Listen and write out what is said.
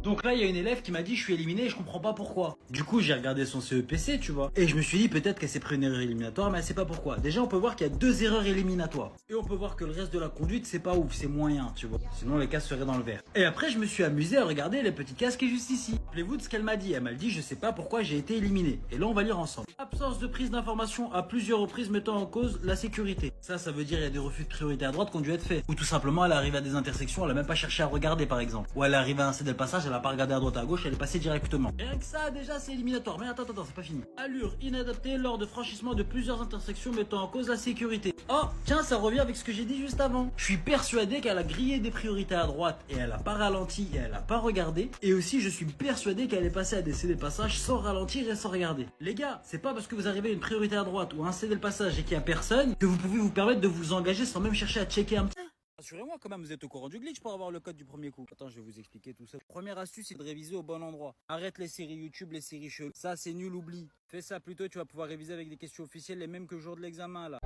Donc là, il y a une élève qui m'a dit je suis éliminé et je comprends pas pourquoi. Du coup, j'ai regardé son CEPC, tu vois. Et je me suis dit peut-être qu'elle s'est pris une erreur éliminatoire, mais elle sait pas pourquoi. Déjà, on peut voir qu'il y a 2 erreurs éliminatoires. Et on peut voir que le reste de la conduite, c'est pas ouf, c'est moyen, tu vois. Sinon, les cases seraient dans le vert. Et après, je me suis amusé à regarder les petites cases qui est juste ici. Rappelez-vous de ce qu'elle m'a dit. Elle m'a dit je sais pas pourquoi j'ai été éliminé. Et là, on va lire ensemble. Absence de prise d'information à plusieurs reprises mettant en cause la sécurité. Ça veut dire il y a des refus de priorité à droite qui ont dû être faits. Ou tout simplement, elle arrive à des intersections, elle a même pas cherché à regarder, par exemple. Ou elle arrive à un céder le passage, elle a pas regardé à droite à gauche, elle est passée directement. Rien que ça, déjà, c'est éliminatoire. Mais attends, c'est pas fini. Allure inadaptée lors de franchissement de plusieurs intersections mettant en cause la sécurité. Oh, tiens, ça revient avec ce que j'ai dit juste avant. Je suis persuadé qu'elle a grillé des priorités à droite et elle a pas ralenti et elle a pas regardé. Et aussi, je suis persuadé qu'elle est passée à des céder le passage sans ralentir et sans regarder. Les gars, c'est pas parce que vous arrivez à une priorité à droite ou à un céder le passage et qu'il y a personne que vous pouvez vous permettre de vous engager sans même chercher à checker un petit. Rassurez-moi quand même, vous êtes au courant du glitch pour avoir le code du premier coup. Attends, je vais vous expliquer tout ça. Première astuce, c'est de réviser au bon endroit. Arrête les séries YouTube, les séries cheloues. Ça, c'est nul, oublie. Fais ça plutôt, tu vas pouvoir réviser avec des questions officielles les mêmes que le jour de l'examen là.